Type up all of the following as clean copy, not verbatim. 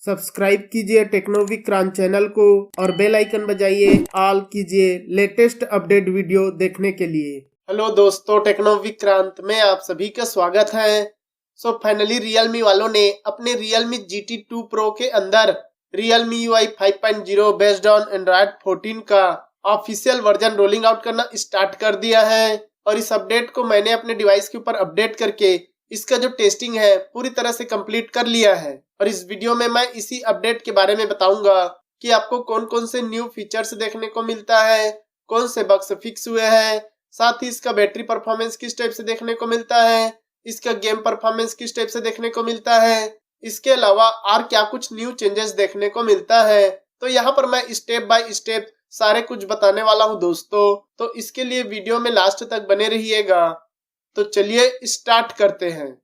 Subscribe कीजिए टेक्नोविक्रांत channel को और बेल आइकन बजाइए ऑल कीजिए लेटेस्ट अपडेट वीडियो देखने के लिए। हेलो दोस्तों, टेक्नोविक्रांत में आप सभी का स्वागत है। फाइनली रियलमी वालों ने अपने रियलमी GT2 Pro के अंदर Realme UI 5.0 based on Android 14 का ऑफिशियल वर्जन रोलिंग आउट करना स्टार्ट कर दिया है। और इस अपडेट को मैंने अपने डिवाइस के ऊपर अपडेट करके इसका जो टेस्टिंग है पूरी तरह से कंप्लीट कर लिया है। और इस वीडियो में मैं इसी अपडेट के बारे में बताऊंगा कि आपको कौन कौन से न्यू फीचर्स देखने को मिलता है, कौन से बग्स फिक्स हुए हैं, साथ ही इसका बैटरी परफॉर्मेंस किस टाइप से देखने को मिलता है, इसका गेम परफॉर्मेंस किस टाइप से देखने को मिलता है, इसके अलावा और क्या कुछ न्यू चेंजेस देखने को मिलता है। तो यहाँ पर मैं स्टेप बाय स्टेप सारे कुछ बताने वाला हूँ दोस्तों, तो इसके लिए वीडियो में लास्ट तक बने रहिएगा। तो चलिए स्टार्ट करते हैं।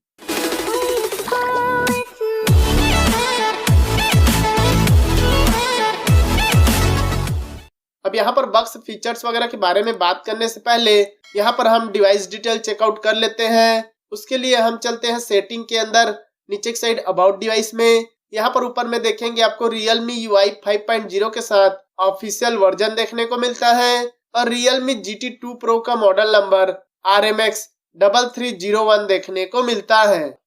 अब यहाँ पर बग्स फीचर्स वगैरह के बारे में बात करने से पहले यहाँ पर हम डिवाइस डिटेल चेकआउट कर लेते हैं। उसके लिए हम चलते हैं सेटिंग के अंदर, नीचे की साइड अबाउट डिवाइस में। यहाँ पर ऊपर में देखेंगे आपको रियलमी UI 5.0 के साथ ऑफिशियल वर्जन देखने को मिलता है और रियलमी GT2 Pro का मॉडल नंबर RMX 3301 देखने को मिलता है।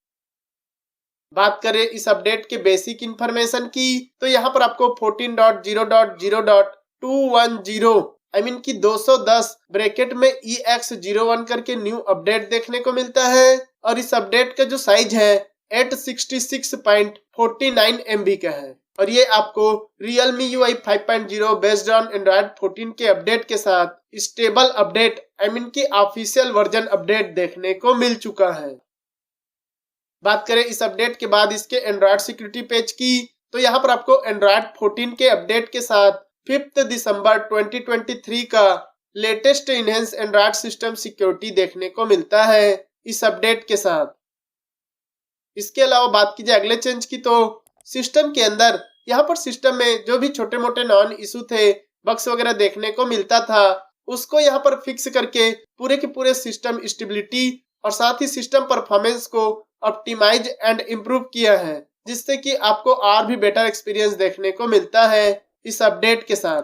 बात करें इस अपडेट के बेसिक इंफॉर्मेशन की, तो यहाँ पर आपको 14.0.0.210 की 210 ब्रैकेट में EX01 करके न्यू अपडेट देखने को मिलता है। और इस अपडेट का जो साइज है 866.49 MB का है। और ये आपको Realme UI 5.0 based on Android 14 के अपडेट के साथ स्टेबल अपडेट की ऑफिशियल वर्जन अपडेट देखने को मिल चुका है। बात करें इस अपडेट के बाद इसके एंड्रॉयड सिक्योरिटी पेज की, तो यहाँ पर आपको एंड्रॉयड 14 के अपडेट के साथ 5 दिसंबर 2023 का latest enhance Android system security देखने को मिलता है इस अपडेट के साथ। इसके अलावा बात की जाए अगले चेंज की, तो सिस्टम के अंदर यहाँ पर सिस्टम में जो भी छोटे मोटे नॉन इशू थे, बग्स वगैरह देखने को मिलता था, उसको यहाँ पर फिक्स करके पूरे के पूरे सिस्टम स्टेबिलिटी और साथ ही सिस्टम परफॉर्मेंस को ऑप्टिमाइज एंड इम्प्रूव किया है, जिससे कि आपको और भी बेटर एक्सपीरियंस देखने को मिलता है इस अपडेट के साथ।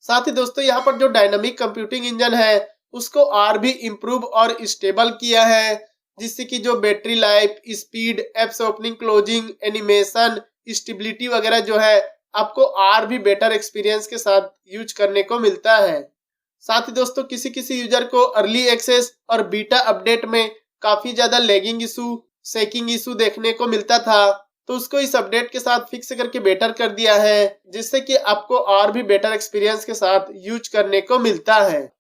साथ ही दोस्तों यहाँ पर जो डायनामिक कंप्यूटिंग इंजन है उसको और भी इम्प्रूव और स्टेबल किया है, जिससे कि जो battery life, speed, apps opening closing, animation, stability वगैरह जो है आपको और भी बेटर एक्सपीरियंस के साथ यूज करने को मिलता है। साथ ही दोस्तों किसी किसी यूजर को अर्ली एक्सेस और बीटा अपडेट में काफी ज्यादा लैगिंग इशू, शेकिंग इशू देखने को मिलता था, तो उसको इस अपडेट के साथ फिक्स करके बेटर कर दिया है, जिससे कि आपको और भी बेटर एक्सपीरियंस के साथ यूज करने को मिलता है।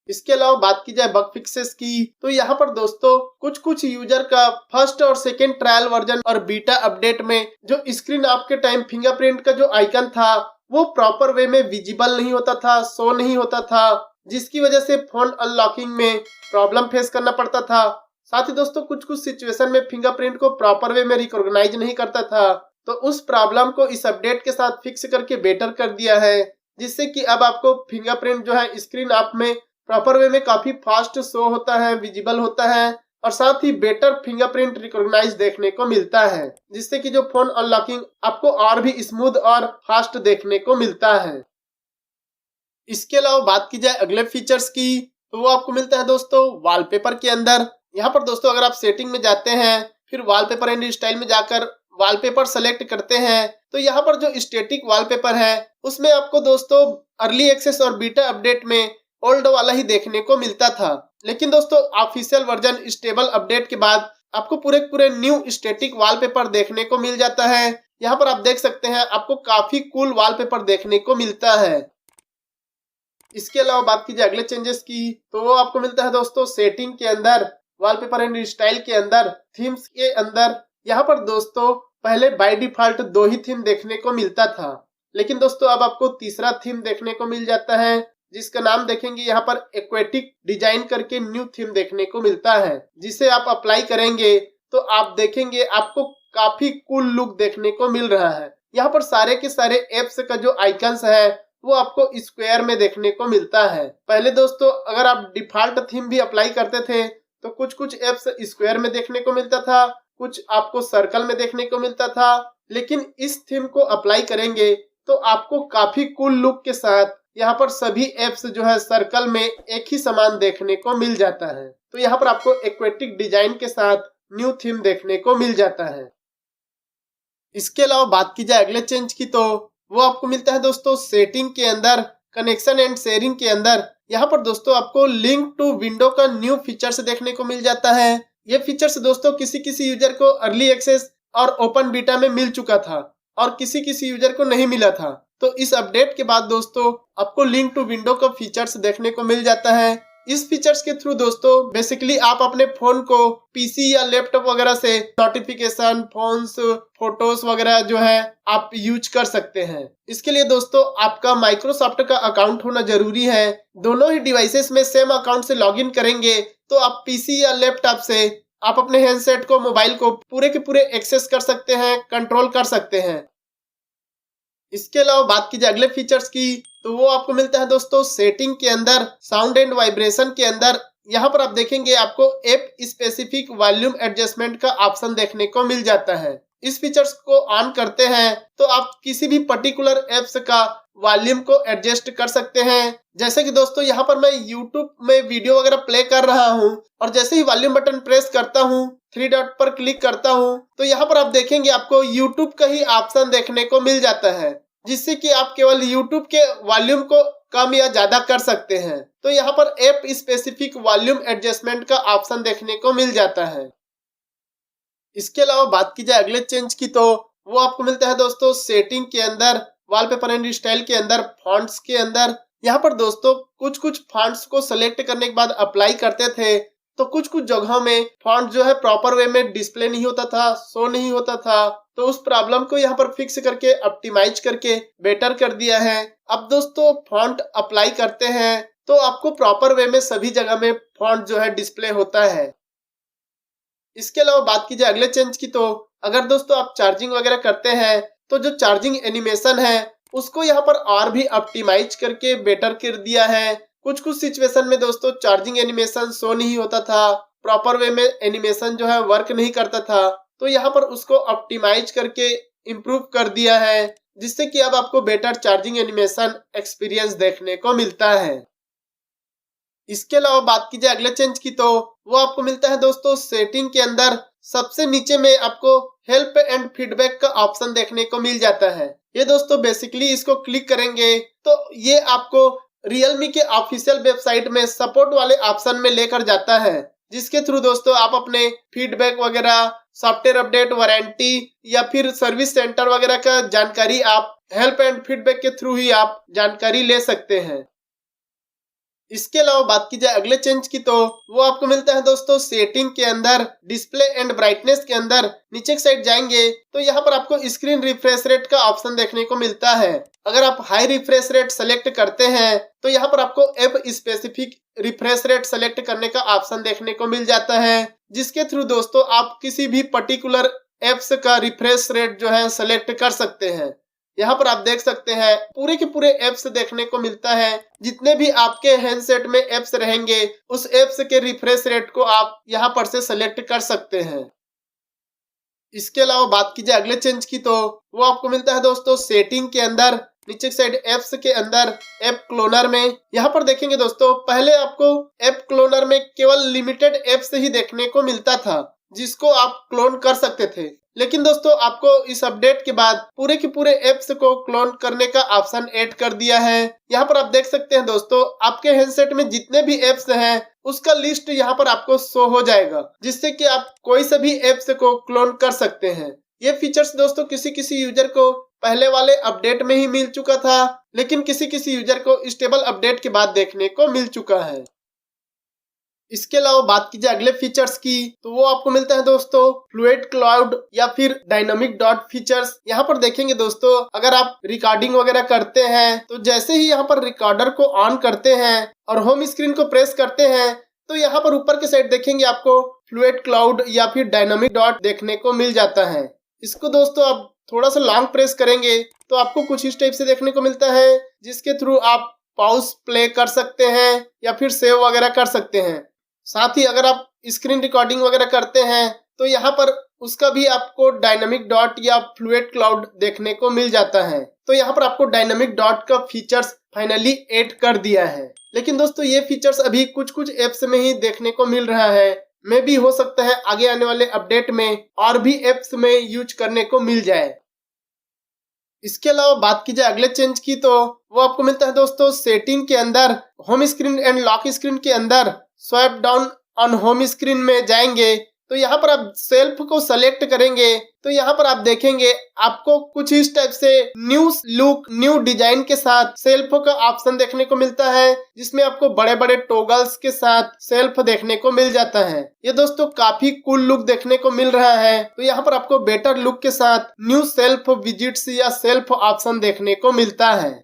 इसके अलावा बात की जाए बग फिक्सेस की, तो यहाँ पर दोस्तों कुछ यूजर का फर्स्ट और सेकेंड ट्रायल वर्जन और बीटा अपडेट में जो स्क्रीन आपके टाइम फिंगरप्रिंट का जो आइकन था वो प्रॉपर वे में विजिबल नहीं होता था, शो नहीं होता था, जिसकी वजह से फोन अनलॉकिंग में प्रॉब्लम फेस करना पड़ता था। साथ ही दोस्तों कुछ सिचुएशन में फिंगरप्रिंट को प्रॉपर वे में रिकॉग्नाइज नहीं करता था, तो उस प्रॉब्लम को इस अपडेट के साथ फिक्स करके बेटर कर दिया है, जिससे कि अब आपको फिंगरप्रिंट जो है स्क्रीन आप में प्रॉपर वे में काफी फास्ट शो होता है, विजिबल होता है और साथ ही बेटर फिंगरप्रिंट रिकॉग्नाइज देखने को मिलता है, जिससे कि जो फोन अनलॉकिंग आपको और भी स्मूथ और फास्ट देखने को मिलता है। इसके अलावा बात की जाए अगले फीचर्स की, तो वो आपको मिलता है दोस्तों वॉलपेपर के अंदर। यहाँ पर दोस्तों अगर आप सेटिंग में जाते हैं, फिर वॉलपेपर एंड स्टाइल में जाकर वॉलपेपर सेलेक्ट करते हैं, तो यहाँ पर जो स्टैटिक वॉलपेपर है उसमें आपको दोस्तों अर्ली एक्सेस और बीटा अपडेट में ओल्ड वाला ही देखने को मिलता था, लेकिन दोस्तों ऑफिशियल वर्जन स्टेबल अपडेट के बाद आपको पूरे न्यू स्टैटिक वॉलपेपर देखने को मिल जाता है। यहाँ पर आप देख सकते हैं आपको काफी कूल वॉलपेपर देखने को मिलता है। इसके अलावा बात की जाए अगले चेंजेस की, तो वो आपको मिलता है दोस्तों सेटिंग के अंदर, वॉलपेपर एंड स्टाइल के अंदर, थीम्स के अंदर। यहाँ पर दोस्तों पहले बाय डिफॉल्ट 2 ही थीम देखने को मिलता था, लेकिन दोस्तों अब आपको तीसरा थीम देखने को मिल जाता है, जिसका नाम देखेंगे यहाँ पर एक्वेटिक डिजाइन करके न्यू थीम देखने को मिलता है, जिसे आप अप्लाई करेंगे तो आप देखेंगे आपको काफी कूल लुक देखने को मिल रहा है। यहाँ पर सारे के सारे एप्स का जो आइकन्स है वो आपको स्क्वायर में देखने को मिलता है। पहले दोस्तों अगर आप डिफॉल्ट थीम भी अप्लाई करते थे तो कुछ एप्स स्क्वायर में देखने को मिलता था, कुछ आपको सर्कल में देखने को मिलता था लेकिन इस थीम को अप्लाई करेंगे तो आपको काफी कूल लुक के साथ यहाँ पर सभी एप्स जो है सर्कल में एक ही समान देखने को मिल जाता है। तो यहाँ पर आपको एक्वेटिक डिजाइन के साथ न्यू थीम देखने को मिल जाता है। इसके अलावा बात की जाए अगले चेंज की तो वो आपको मिलता है दोस्तों सेटिंग के अंदर कनेक्शन एंड शेयरिंग के अंदर। यहाँ पर दोस्तों आपको लिंक टू विंडो का न्यू फीचर्स देखने को मिल जाता है। ये फीचर्स दोस्तों किसी यूजर को अर्ली एक्सेस और ओपन बीटा में मिल चुका था और किसी यूजर को नहीं मिला था। तो इस अपडेट के बाद दोस्तों आपको लिंक टू विंडो का फीचर्स देखने को मिल जाता है। इस फीचर्स के थ्रू दोस्तों बेसिकली आप अपने फोन को पीसी या लैपटॉप वगैरह से नोटिफिकेशन, फोन्स, फोटोज वगैरह जो है आप यूज कर सकते हैं। इसके लिए दोस्तों आपका माइक्रोसॉफ्ट का अकाउंट होना जरूरी है। दोनों ही डिवाइसेस में सेम अकाउंट से लॉगिन करेंगे तो आप पीसी या लैपटॉप से आप अपने हैंडसेट को, मोबाइल को पूरे के पूरे एक्सेस कर सकते हैं, कंट्रोल कर सकते हैं। इसके अलावा बात की जाए अगले फीचर्स की तो वो आपको मिलता है दोस्तों सेटिंग के अंदर साउंड एंड वाइब्रेशन के अंदर। यहाँ पर आप देखेंगे आपको ऐप स्पेसिफिक वॉल्यूम एडजस्टमेंट का ऑप्शन देखने को मिल जाता है। इस फीचर्स को ऑन करते हैं तो आप किसी भी पर्टिकुलर एप्स का वॉल्यूम को एडजस्ट कर सकते हैं। जैसे कि दोस्तों यहाँ पर मैं YouTube में वीडियो वगैरह प्ले कर रहा हूँ और जैसे ही वॉल्यूम बटन प्रेस करता हूँ, 3 डॉट पर क्लिक करता हूँ तो यहाँ पर आप देखेंगे आपको YouTube का ही ऑप्शन देखने को मिल जाता है, जिससे कि आप केवल YouTube के वॉल्यूम को कम या ज्यादा कर सकते हैं। तो यहाँ पर ऐप स्पेसिफिक वॉल्यूम एडजस्टमेंट का ऑप्शन देखने को मिल जाता है। इसके अलावा बात की जाए अगले चेंज की तो वो आपको मिलता है दोस्तों सेटिंग के अंदर वॉलपेपर एंड स्टाइल के अंदर फॉन्ट्स के अंदर। यहाँ पर दोस्तों कुछ फॉन्ट्स को सेलेक्ट करने के बाद अप्लाई करते थे तो कुछ जगहों में फॉन्ट जो है प्रॉपर वे में डिस्प्ले नहीं होता था, शो नहीं होता था। तो उस प्रॉब्लम को यहाँ पर फिक्स करके ऑप्टिमाइज करके बेटर कर दिया है। अब दोस्तों फॉन्ट अप्लाई करते हैं तो आपको प्रॉपर वे में सभी जगह में फॉन्ट जो है डिस्प्ले होता है। इसके अलावा बात की जाए अगले चेंज की तो अगर दोस्तों आप चार्जिंग वगैरह करते हैं तो जो चार्जिंग एनिमेशन है उसको यहाँ पर और भी ऑप्टिमाइज करके बेटर कर दिया है। कुछ सिचुएशन में दोस्तों चार्जिंग एनिमेशन शो नहीं होता था, प्रॉपर वे में एनिमेशन जो है वर्क नहीं करता था। तो यहाँ पर उसको ऑप्टिमाइज करके इम्प्रूव कर दिया है, जिससे कि अब आपको बेटर चार्जिंग एनिमेशन एक्सपीरियंस देखने को मिलता है। इसके अलावा बात की जाए अगले चेंज की तो वो आपको मिलता है दोस्तों सेटिंग के अंदर सबसे नीचे में आपको हेल्प एंड फीडबैक का ऑप्शन देखने को मिल जाता है। ये दोस्तों बेसिकली इसको क्लिक करेंगे तो ये आपको रियलमी के ऑफिशियल वेबसाइट में सपोर्ट वाले ऑप्शन में लेकर जाता है, जिसके थ्रू दोस्तों आप अपने फीडबैक वगैरह, सॉफ्टवेयर अपडेट, वारंटी या फिर सर्विस सेंटर वगैरह का जानकारी आप हेल्प एंड फीडबैक के थ्रू ही आप जानकारी ले सकते हैं। इसके अलावा बात की जाए अगले चेंज की तो वो आपको मिलता है दोस्तों सेटिंग के अंदर डिस्प्ले एंड ब्राइटनेस के अंदर नीचे की साइड जाएंगे तो यहाँ पर आपको स्क्रीन रिफ्रेश रेट का ऑप्शन देखने को मिलता है। अगर आप हाई रिफ्रेश रेट सेलेक्ट करते हैं तो यहाँ पर आपको app specific refresh rate select करने का ऑप्शन देखने को मिल जाता है, जिसके थ्रू दोस्तों आप किसी भी पर्टिकुलर एप्स का रिफ्रेश रेट जो है सेलेक्ट कर सकते हैं। यहाँ पर आप देख सकते हैं पूरे के पूरे एप्स देखने को मिलता है। जितने भी आपके हैंडसेट में एप्स रहेंगे उस एप्स के रिफ्रेश रेट को आप यहाँ पर से सेलेक्ट कर सकते हैं। इसके अलावा बात की जाए अगले चेंज की तो वो आपको मिलता है दोस्तों सेटिंग के अंदर नीचे साइड एप्स के अंदर ऐप क्लोनर में। यहाँ पर देखेंगे दोस्तों पहले आपको ऐप क्लोनर में केवल लिमिटेड एप्स ही देखने को मिलता था जिसको आप क्लोन कर सकते थे, लेकिन दोस्तों आपको इस अपडेट के बाद पूरे के पूरे एप्स को क्लोन करने का ऑप्शन ऐड कर दिया है। यहाँ पर आप देख सकते हैं दोस्तों आपके हैंडसेट में जितने भी एप्स हैं उसका लिस्ट यहाँ पर आपको शो हो जाएगा, जिससे कि आप कोई से भी एप्स को क्लोन कर सकते हैं। ये फीचर्स दोस्तों किसी यूजर को पहले वाले अपडेट में ही मिल चुका था, लेकिन किसी यूजर को स्टेबल अपडेट के बाद देखने को मिल चुका है। इसके अलावा बात की जाए अगले फीचर्स की तो वो आपको मिलता है दोस्तों फ्लूइड क्लाउड या फिर डायनामिक डॉट फीचर्स। यहाँ पर देखेंगे दोस्तों अगर आप रिकॉर्डिंग वगैरह करते हैं तो जैसे ही यहाँ पर रिकॉर्डर को ऑन करते हैं और होम स्क्रीन को प्रेस करते हैं तो यहाँ पर ऊपर के साइड देखेंगे आपको फ्लूइड क्लाउड या फिर डायनामिक डॉट देखने को मिल जाता है। इसको दोस्तों आप थोड़ा सा लॉन्ग प्रेस करेंगे तो आपको कुछ इस टाइप से देखने को मिलता है, जिसके थ्रू आप पॉज प्ले कर सकते हैं या फिर सेव वगैरह कर सकते हैं। साथ ही अगर आप स्क्रीन रिकॉर्डिंग वगैरह करते हैं तो यहाँ पर उसका भी आपको डायनामिक डॉट या फ्लूइड क्लाउड देखने को मिल जाता है। तो यहाँ पर आपको डायनामिक डॉट का फीचर्स फाइनली ऐड कर दिया है। लेकिन दोस्तों ये फीचर्स अभी कुछ कुछ एप्स में ही देखने को मिल रहा है। मे भी हो सकता है आगे आने वाले अपडेट में और भी एप्स में यूज करने को मिल जाए। इसके अलावा बात की जाए अगले चेंज की, तो वो आपको मिलता है दोस्तों सेटिंग के अंदर home screen and lock screen के अंदर swipe down on home screen में जाएंगे तो यहाँ पर आप सेल्फ को सेलेक्ट करेंगे तो यहाँ पर आप देखेंगे आपको कुछ इस टाइप से न्यू लुक न्यू डिजाइन के साथ सेल्फ का ऑप्शन देखने को मिलता है, जिसमें आपको बड़े बड़े टॉगल्स के साथ सेल्फ देखने को मिल जाता है। ये दोस्तों काफी कूल लुक देखने को मिल रहा है। तो यहाँ पर आपको बेटर लुक के साथ न्यू सेल्फ विजिट्स या सेल्फ ऑप्शन देखने को मिलता है।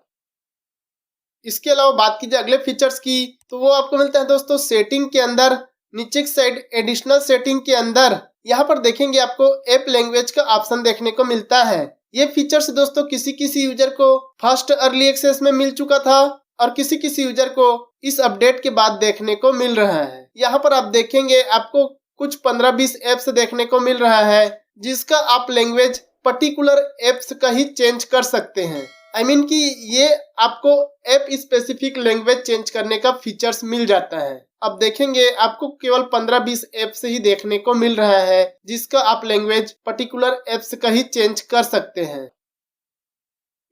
इसके अलावा बात की जाए अगले फीचर्स की, तो वो आपको मिलता है दोस्तों सेटिंग के अंदर नीचे की साइड एडिशनल सेटिंग के अंदर यहाँ पर देखेंगे आपको ऐप लैंग्वेज का ऑप्शन देखने को मिलता है। ये फीचर्स दोस्तों किसी किसी यूजर को फर्स्ट अर्ली एक्सेस में मिल चुका था और किसी किसी यूजर को इस अपडेट के बाद देखने को मिल रहा है। यहाँ पर आप देखेंगे आपको कुछ 15-20 एप्स देखने को मिल रहा है, जिसका आप लैंग्वेज पर्टिकुलर एप्स का ही चेंज कर सकते हैं। I mean कि ये आपको ऐप स्पेसिफिक लैंग्वेज चेंज करने का फीचर्स मिल जाता है। अब देखेंगे आपको केवल 15-20 ऐप से ही देखने को मिल रहा है, जिसका आप लैंग्वेज पर्टिकुलर ऐप्स का ही चेंज कर सकते हैं।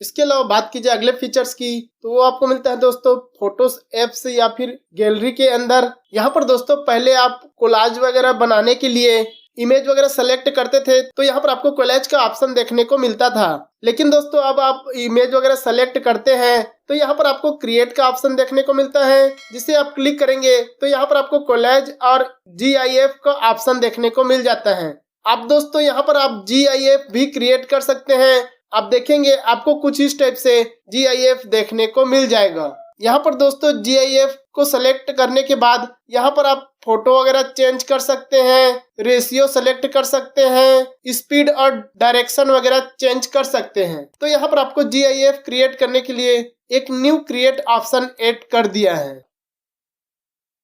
इसके अलावा बात की जाए अगले फीचर्स की, तो वो आपको मिलता है दोस्तों फोटोज ऐप्स या फिर गैलरी के अंदर। यहाँ पर दोस्तों पहले आप कोलाज वगैरह बनाने के लिए इमेज वगैरह सेलेक्ट करते थे तो यहाँ पर आपको कोलाज का ऑप्शन देखने को मिलता था। लेकिन दोस्तों अब आप इमेज वगैरह सेलेक्ट करते हैं तो यहाँ पर आपको क्रिएट का ऑप्शन देखने को मिलता है, जिसे आप क्लिक करेंगे तो यहाँ पर आपको कोलाज और GIF का ऑप्शन देखने को मिल जाता है। आप दोस्तों यहाँ पर आप GIF भी क्रिएट कर सकते हैं। आप देखेंगे आपको कुछ इस टाइप से GIF देखने को मिल जाएगा। यहाँ पर दोस्तों GIF को सेलेक्ट करने के बाद यहाँ पर आप फोटो वगैरह चेंज कर सकते हैं, रेशियो सेलेक्ट कर सकते हैं, स्पीड और डायरेक्शन वगैरह चेंज कर सकते हैं। तो यहाँ पर आपको GIF क्रिएट करने के लिए एक न्यू क्रिएट ऑप्शन ऐड कर दिया है।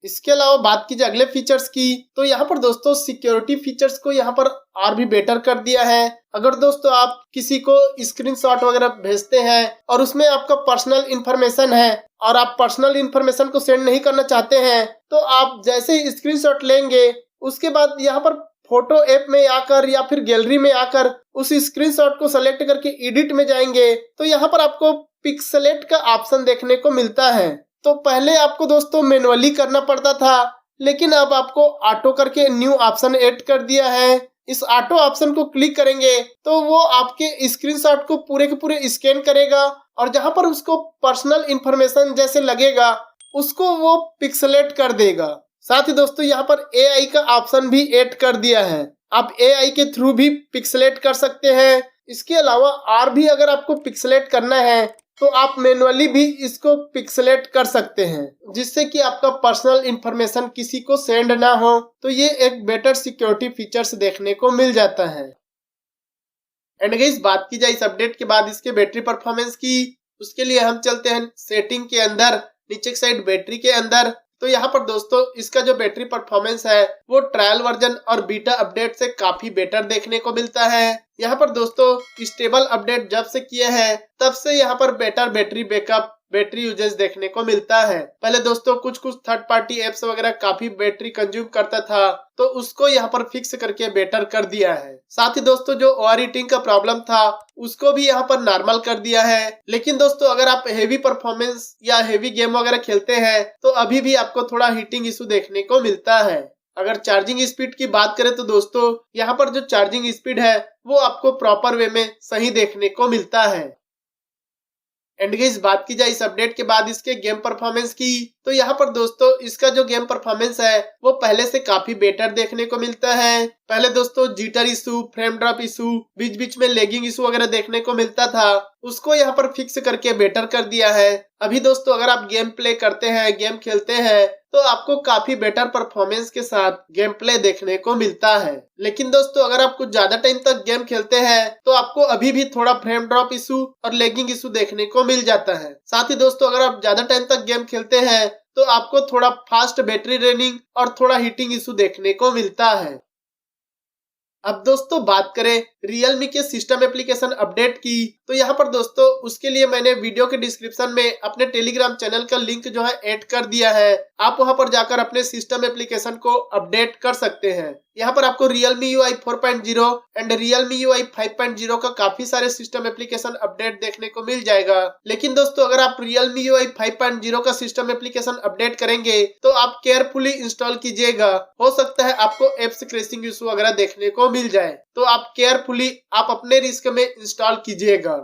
इसके अलावा बात की जाए अगले फीचर्स की, तो यहाँ पर दोस्तों सिक्योरिटी फीचर्स को यहाँ पर और भी बेटर कर दिया है। अगर दोस्तों आप किसी को स्क्रीनशॉट वगैरह भेजते हैं और उसमें आपका पर्सनल इंफॉर्मेशन है और आप पर्सनल इंफॉर्मेशन को सेंड नहीं करना चाहते हैं, तो आप जैसे ही स्क्रीनशॉट लेंगे उसके बाद यहाँ पर फोटो ऐप में आकर या फिर गैलरी में आकर उस स्क्रीनशॉट को सेलेक्ट करके एडिट में जाएंगे तो यहाँ पर आपको पिक्सेलेट का ऑप्शन देखने को मिलता है। तो पहले आपको दोस्तों मैनुअली करना पड़ता था, लेकिन अब आपको ऑटो करके न्यू ऑप्शन ऐड कर दिया है। इस ऑटो ऑप्शन को क्लिक करेंगे तो वो आपके स्क्रीनशॉट को पूरे के पूरे स्कैन करेगा और जहां पर उसको पर्सनल इंफॉर्मेशन जैसे लगेगा उसको वो पिक्सेलेट कर देगा। साथ ही दोस्तों यहाँ पर AI का ऑप्शन भी ऐड कर दिया है। आप AI के थ्रू भी पिक्सेलेट कर सकते हैं। इसके अलावा और भी अगर आपको पिक्सेलेट करना है तो आप मैनुअली भी इसको पिक्सेलेट कर सकते हैं, जिससे कि आपका पर्सनल इंफॉर्मेशन किसी को सेंड ना हो। तो ये एक बेटर सिक्योरिटी फीचर्स देखने को मिल जाता है। एंड गाइस बात की जाए इस अपडेट के बाद इसके बैटरी परफॉर्मेंस की, उसके लिए हम चलते हैं सेटिंग के अंदर नीचे की साइड बैटरी के अंदर। तो यहाँ पर दोस्तों इसका जो बैटरी परफॉर्मेंस है वो ट्रायल वर्जन और बीटा अपडेट से काफी बेटर देखने को मिलता है। यहाँ पर दोस्तों स्टेबल अपडेट जब से किए हैं तब से यहाँ पर better battery backup battery usage देखने को मिलता है। पहले दोस्तों कुछ थर्ड पार्टी एप्स वगैरह काफी बैटरी कंज्यूम करता था, तो उसको यहाँ पर फिक्स करके बेटर कर दिया है। साथ ही दोस्तों जो ओवर हीटिंग का प्रॉब्लम था उसको भी यहाँ पर नॉर्मल कर दिया है। लेकिन दोस्तों अगर आप हेवी परफॉर्मेंस या हेवी गेम वगैरह खेलते हैं तो अभी भी आपको थोड़ा हीटिंग इशू देखने को मिलता है। अगर चार्जिंग स्पीड की बात करें तो दोस्तों यहाँ पर जो चार्जिंग स्पीड है वो आपको प्रॉपर वे में सही देखने को मिलता है। एंड गाइस बात की जाए इस अपडेट के बाद इसके गेम परफॉर्मेंस की, तो यहाँ पर दोस्तों इसका जो गेम परफॉर्मेंस है वो पहले से काफी बेटर देखने को मिलता है। पहले दोस्तों jitter issue, frame drop issue, बीच बीच में लेगिंग इशू वगैरह देखने को मिलता था, उसको यहाँ पर फिक्स करके बेटर कर दिया है। अभी दोस्तों अगर आप गेम प्ले करते हैं, गेम खेलते हैं, तो आपको काफी बेटर परफॉर्मेंस के साथ गेम प्ले देखने को मिलता है। लेकिन दोस्तों अगर आप कुछ ज्यादा टाइम तक गेम खेलते हैं तो आपको अभी भी थोड़ा फ्रेम ड्रॉप इशू और लेगिंग इशू देखने को मिल जाता है। साथ ही दोस्तों अगर आप ज्यादा टाइम तक गेम खेलते हैं तो आपको थोड़ा फास्ट बैटरी ड्रेनिंग और थोड़ा हीटिंग इशू देखने को मिलता है। अब दोस्तों बात करें Realme के सिस्टम एप्लीकेशन अपडेट की, तो यहाँ पर दोस्तों उसके लिए मैंने वीडियो के डिस्क्रिप्शन में अपने टेलीग्राम चैनल का लिंक जो है ऐड कर दिया है। आप वहां पर जाकर अपने सिस्टम एप्लीकेशन को अपडेट कर सकते हैं। यहाँ पर आपको Realme UI 4.0 and Realme UI 5.0 का काफी सारे सिस्टम एप्लीकेशन अपडेट देखने को मिल जाएगा। लेकिन दोस्तों अगर आप Realme UI 5.0 का सिस्टम एप्लीकेशन अपडेट करेंगे तो आप केयरफुली इंस्टॉल कीजिएगा। हो सकता है आपको एप्स क्रैशिंग इशू वगैरह देखने को मिल जाए, तो आप केयरफुली आप अपने रिस्क में इंस्टॉल कीजिएगा।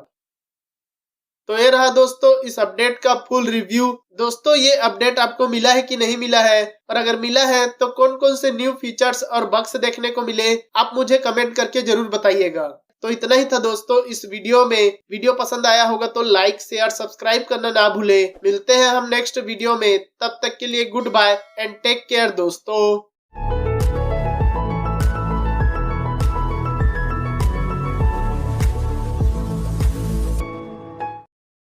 तो ये रहा दोस्तों इस अपडेट का फुल रिव्यू। दोस्तों ये अपडेट आपको मिला है कि नहीं मिला है, और अगर मिला है तो कौन कौन से न्यू फीचर्स और बग्स देखने को मिले, आप मुझे कमेंट करके जरूर बताइएगा। तो इतना ही था दोस्तों इस वीडियो में। वीडियो पसंद आया होगा तो लाइक शेयर सब्सक्राइब करना ना भूले। मिलते हैं हम नेक्स्ट वीडियो में, तब तक के लिए goodbye and take care दोस्तों।